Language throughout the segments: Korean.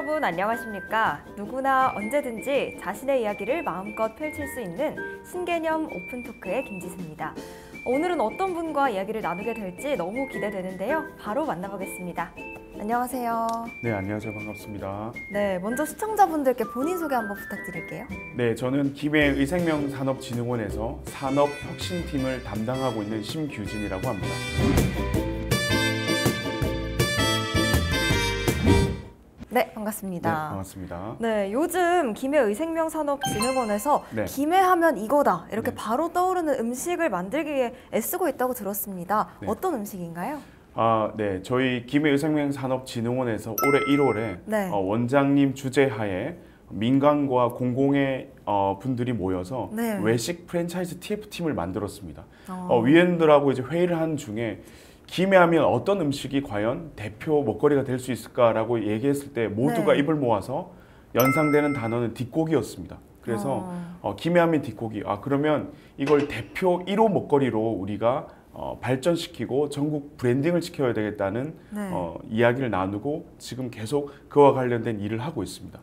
여러분 안녕하십니까? 누구나 언제든지 자신의 이야기를 마음껏 펼칠 수 있는 신개념 오픈토크의 김지수입니다. 오늘은 어떤 분과 이야기를 나누게 될지 너무 기대되는데요. 바로 만나보겠습니다. 안녕하세요. 네, 안녕하세요. 반갑습니다. 네, 먼저 시청자분들께 본인 소개 한번 부탁드릴게요. 네, 저는 김해의생명산업진흥원에서 산업혁신팀을 담당하고 있는 심규진이라고 합니다. 네, 반갑습니다. 네, 반갑습니다. 네, 요즘 김해의생명산업진흥원에서 네. 김해하면 이거다 이렇게 네. 바로 떠오르는 음식을 만들기 위해 애쓰고 있다고 들었습니다. 네. 어떤 음식인가요? 네, 저희 김해의생명산업진흥원에서 올해 1월에 네. 원장님 주재하에 민간과 공공의 분들이 모여서 네. 외식 프랜차이즈 TF팀을 만들었습니다. 어. 위원들하고 이제 회의를 한 중에 김해하면 어떤 음식이 과연 대표 먹거리가 될 수 있을까라고 얘기했을 때 모두가 네. 입을 모아서 연상되는 단어는 뒷고기였습니다. 그래서 김해하면 뒷고기. 그러면 이걸 대표 1호 먹거리로 우리가 발전시키고 전국 브랜딩을 시켜야 되겠다는 네. 이야기를 나누고 지금 계속 그와 관련된 일을 하고 있습니다.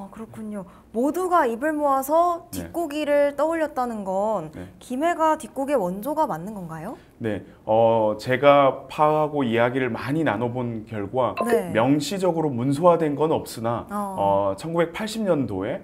그렇군요. 모두가 입을 모아서 네. 뒷고기를 떠올렸다는 건 네. 김해가 뒷고기의 원조가 맞는 건가요? 네, 제가 파악하고 이야기를 많이 나눠본 결과 네. 명시적으로 문서화된 건 없으나 1980년도에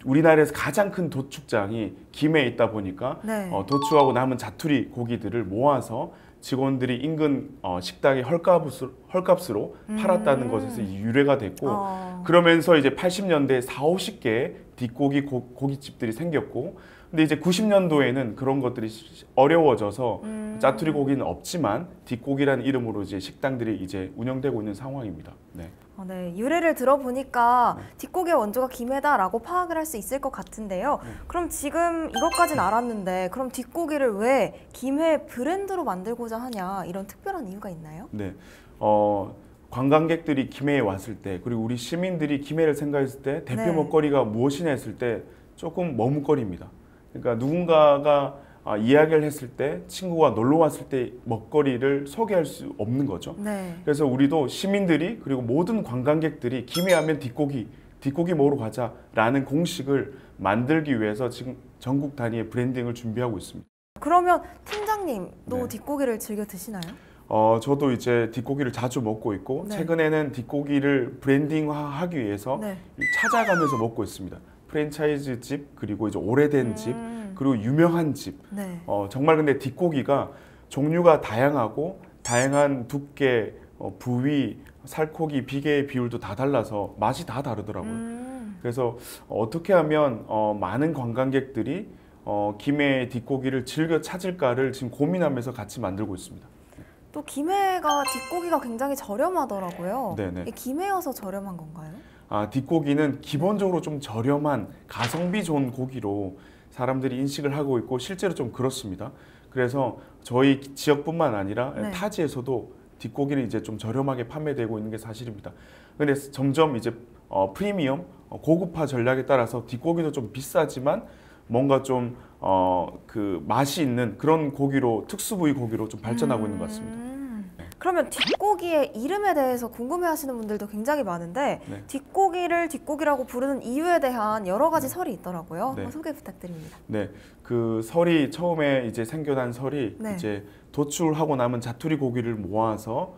우리나라에서 가장 큰 도축장이 김해에 있다 보니까 네. 도축하고 남은 자투리 고기들을 모아서 직원들이 인근 식당에 헐값으로 팔았다는 것에서 유래가 됐고 그러면서 이제 80년대에 40~50개의 뒷고기 고깃집들이 생겼고 근데 이제 90년도에는 그런 것들이 어려워져서 짜투리 고기는 없지만 뒷고기라는 이름으로 이제 식당들이 이제 운영되고 있는 상황입니다. 네. 네, 유래를 들어보니까 뒷고기의 원조가 김해다라고 파악을 할 수 있을 것 같은데요. 그럼 지금 이것까진 알았는데 그럼 뒷고기를 왜 김해 브랜드로 만들고자 하냐 이런 특별한 이유가 있나요? 네, 관광객들이 김해에 왔을 때 그리고 우리 시민들이 김해를 생각했을 때 대표 네. 먹거리가 무엇이냐 했을 때 조금 머뭇거립니다. 그러니까 누군가가 이야기를 했을 때 친구가 놀러 왔을 때 먹거리를 소개할 수 없는 거죠. 네. 그래서 우리도 시민들이 그리고 모든 관광객들이 김해하면 뒷고기 먹으러 가자라는 공식을 만들기 위해서 지금 전국 단위의 브랜딩을 준비하고 있습니다. 그러면 팀장님도 네. 뒷고기를 즐겨 드시나요? 저도 이제 뒷고기를 자주 먹고 있고 네. 최근에는 뒷고기를 브랜딩화하기 위해서 네. 찾아가면서 먹고 있습니다. 프랜차이즈 집 그리고 이제 오래된 집 그리고 유명한 집. 네. 정말 근데 뒷고기가 종류가 다양하고 다양한 두께, 부위, 살코기, 비계의 비율도 다 달라서 맛이 다 다르더라고요. 그래서 어떻게 하면 많은 관광객들이 김해 뒷고기를 즐겨 찾을까를 지금 고민하면서 같이 만들고 있습니다. 또 김해가 뒷고기가 굉장히 저렴하더라고요. 네네. 이게 김해여서 저렴한 건가요? 뒷고기는 기본적으로 좀 저렴한 가성비 좋은 고기로 사람들이 인식을 하고 있고 실제로 좀 그렇습니다. 그래서 저희 지역뿐만 아니라 네. 타지에서도 뒷고기는 이제 좀 저렴하게 판매되고 있는 게 사실입니다. 근데 점점 이제 프리미엄, 고급화 전략에 따라서 뒷고기도 좀 비싸지만 뭔가 좀 그 맛이 있는 그런 고기로 특수 부위 고기로 좀 발전하고 있는 것 같습니다. 그러면 뒷고기의 이름에 대해서 궁금해하시는 분들도 굉장히 많은데 네. 뒷고기를 뒷고기라고 부르는 이유에 대한 여러 가지 설이 있더라고요. 네. 한번 소개 부탁드립니다. 네, 그 설이 처음에 이제 생겨난 설이 네. 이제 도축하고 남은 자투리 고기를 모아서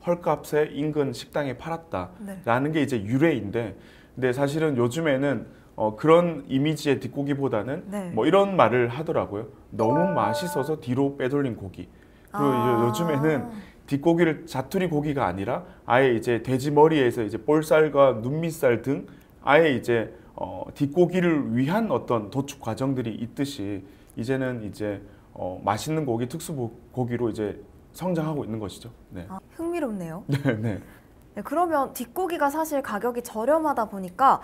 헐값에 인근 식당에 팔았다라는 게 이제 유래인데, 근데 사실은 요즘에는 그런 이미지의 뒷고기보다는 네. 뭐 이런 말을 하더라고요. 너무 맛있어서 뒤로 빼돌린 고기. 그리고 요즘에는 뒷고기를 자투리 고기가 아니라 아예 이제 돼지 머리에서 이제 볼살과 눈밑살 등 아예 이제 뒷고기를 위한 어떤 도축 과정들이 있듯이 이제는 이제 맛있는 고기, 특수 고기로 이제 성장하고 있는 것이죠. 네. 흥미롭네요. 네, 네. 네, 그러면 뒷고기가 사실 가격이 저렴하다 보니까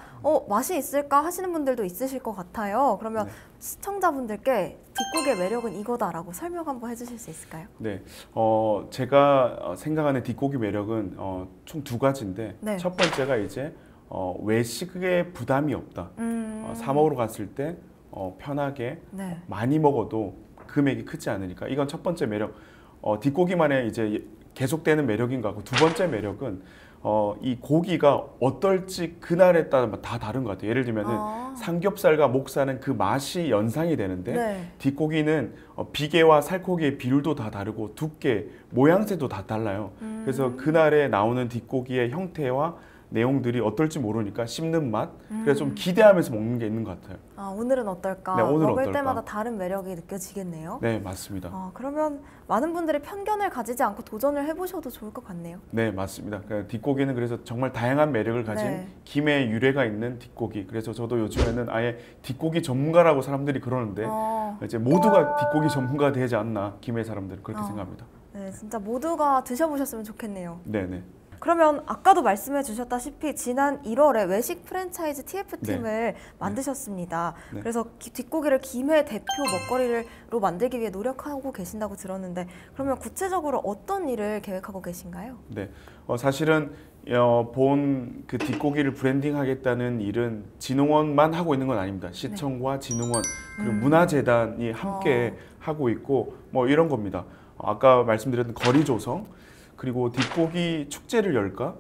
맛이 있을까 하시는 분들도 있으실 것 같아요. 그러면 네. 시청자분들께 뒷고기의 매력은 이거다라고 설명 한번 해주실 수 있을까요? 네, 제가 생각하는 뒷고기 매력은 총 두 가지인데 네. 첫 번째가 이제 외식에 부담이 없다. 사 먹으러 갔을 때 편하게 네. 많이 먹어도 금액이 크지 않으니까 이건 첫 번째 매력. 뒷고기만의 이제 계속되는 매력인 것 같고, 두 번째 매력은 이 고기가 어떨지 그날에 따라 다 다른 것 같아요. 예를 들면은 삼겹살과 목살은 그 맛이 연상이 되는데 네. 뒷고기는 비계와 살코기의 비율도 다 다르고 두께, 모양새도 다 달라요. 그래서 그날에 나오는 뒷고기의 형태와 내용들이 어떨지 모르니까 씹는 맛, 그래서 좀 기대하면서 먹는 게 있는 것 같아요. 아, 오늘은 어떨까? 네, 오늘은 먹을 어떨까? 때마다 다른 매력이 느껴지겠네요. 네, 맞습니다. 그러면 많은 분들이 편견을 가지지 않고 도전을 해보셔도 좋을 것 같네요. 네, 맞습니다. 그러니까 뒷고기는 그래서 정말 다양한 매력을 가진 네. 김의 유래가 있는 뒷고기. 그래서 저도 요즘에는 아예 뒷고기 전문가라고 사람들이 그러는데 이제 모두가 뒷고기 전문가가 되지 않나, 김의 사람들은 그렇게 생각합니다. 네, 진짜 모두가 드셔보셨으면 좋겠네요. 네, 네. 그러면 아까도 말씀해 주셨다시피 지난 1월에 외식 프랜차이즈 TF팀을 만드셨습니다. 네. 그래서 뒷고기를 김의 대표 먹거리로 만들기 위해 노력하고 계신다고 들었는데, 그러면 구체적으로 어떤 일을 계획하고 계신가요? 네. 사실은 본 그 뒷고기를 브랜딩하겠다는 일은 진흥원만 하고 있는 건 아닙니다. 시청과 진흥원 그리고 문화재단이 함께 하고 있고 뭐 이런 겁니다. 아까 말씀드렸던 거리 조성, 그리고 뒷고기 축제를 열까?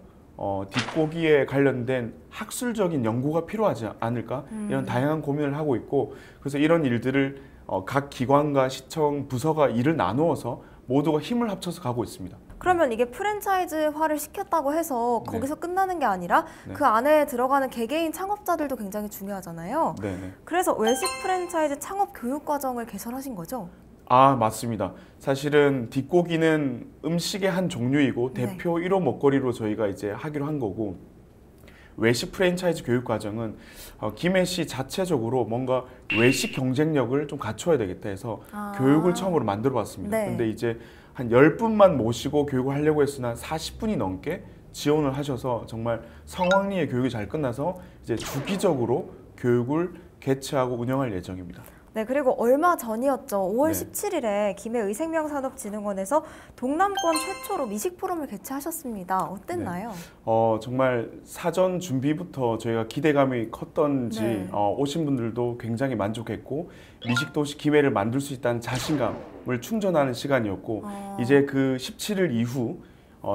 뒷고기에 관련된 학술적인 연구가 필요하지 않을까? 이런 다양한 고민을 하고 있고, 그래서 이런 일들을 각 기관과 시청, 부서가 일을 나누어서 모두가 힘을 합쳐서 가고 있습니다. 그러면 이게 프랜차이즈화를 시켰다고 해서 거기서 끝나는 게 아니라 그 안에 들어가는 개개인 창업자들도 굉장히 중요하잖아요. 네네. 그래서 외식 프랜차이즈 창업 교육 과정을 개설하신 거죠? 아, 맞습니다. 사실은 뒷고기는 음식의 한 종류이고 대표 1호 먹거리로 저희가 이제 하기로 한 거고, 외식 프랜차이즈 교육 과정은 김해시 자체적으로 뭔가 외식 경쟁력을 좀 갖춰야 되겠다 해서 교육을 처음으로 만들어 봤습니다. 네. 근데 이제 한 10분만 모시고 교육을 하려고 했으나 40분이 넘게 지원을 하셔서 정말 성황리에 교육이 잘 끝나서 이제 주기적으로 교육을 개최하고 운영할 예정입니다. 네, 그리고 얼마 전이었죠. 5월 네. 17일에 김해의생명산업진흥원에서 동남권 최초로 미식 포럼을 개최하셨습니다. 어땠나요? 정말 사전 준비부터 저희가 기대감이 컸던지 오신 분들도 굉장히 만족했고, 미식도시 김해를 만들 수 있다는 자신감을 충전하는 시간이었고, 이제 그 17일 이후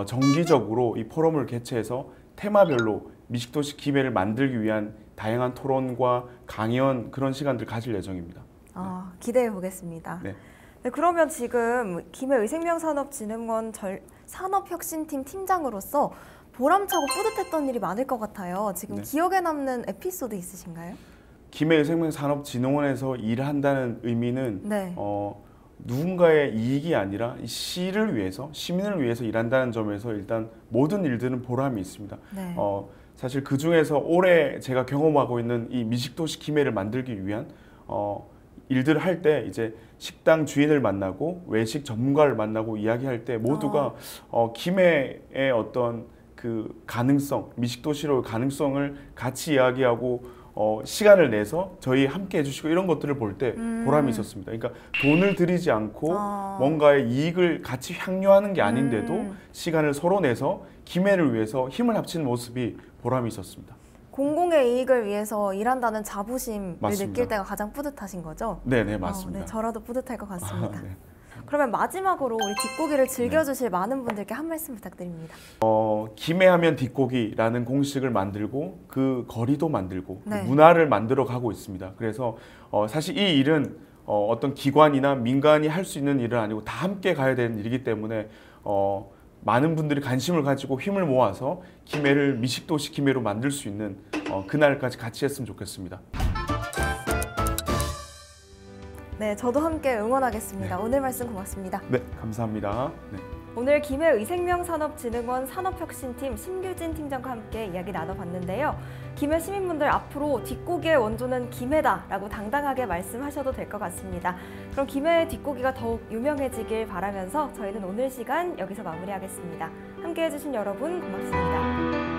정기적으로 이 포럼을 개최해서 테마별로 미식도시 김해를 만들기 위한 다양한 토론과 강연, 그런 시간들 가질 예정입니다. 기대해 보겠습니다. 네. 네, 그러면 지금 김해의생명산업진흥원 산업혁신팀 팀장으로서 보람차고 뿌듯했던 일이 많을 것 같아요. 지금 기억에 남는 에피소드 있으신가요? 김해의생명산업진흥원에서 일한다는 의미는 누군가의 이익이 아니라 시를 위해서, 시민을 위해서 일한다는 점에서 일단 모든 일들은 보람이 있습니다. 네. 사실 그 중에서 올해 제가 경험하고 있는 이 미식도시 김해를 만들기 위한 일들을 할 때 이제 식당 주인을 만나고 외식 전문가를 만나고 이야기할 때 모두가 김해의 어떤 그 가능성, 미식도시로의 가능성을 같이 이야기하고 시간을 내서 저희 함께 해주시고 이런 것들을 볼 때 보람이 있었습니다. 그러니까 돈을 들이지 않고 뭔가의 이익을 같이 향유하는 게 아닌데도 시간을 서로 내서 김해를 위해서 힘을 합치는 모습이 보람이 있었습니다. 공공의 이익을 위해서 일한다는 자부심을 맞습니다. 느낄 때가 가장 뿌듯하신 거죠? 네, 맞습니다. 네, 저라도 뿌듯할 것 같습니다. 네. 그러면 마지막으로 우리 뒷고기를 즐겨주실 많은 분들께 한 말씀 부탁드립니다. 김해하면 뒷고기라는 공식을 만들고 그 거리도 만들고 네. 그 문화를 만들어 가고 있습니다. 그래서 사실 이 일은 어떤 기관이나 민간이 할 수 있는 일은 아니고 다 함께 가야 되는 일이기 때문에 많은 분들이 관심을 가지고 힘을 모아서 김해를 미식도시 김해로 만들 수 있는 그날까지 같이 했으면 좋겠습니다. 네, 저도 함께 응원하겠습니다. 오늘 말씀 고맙습니다. 네, 감사합니다. 네. 오늘 김해의생명산업진흥원 산업혁신팀 심규진 팀장과 함께 이야기 나눠봤는데요. 김해 시민분들 앞으로 뒷고기의 원조는 김해다라고 당당하게 말씀하셔도 될 것 같습니다. 그럼 김해의 뒷고기가 더욱 유명해지길 바라면서 저희는 오늘 시간 여기서 마무리하겠습니다. 함께해 주신 여러분 고맙습니다.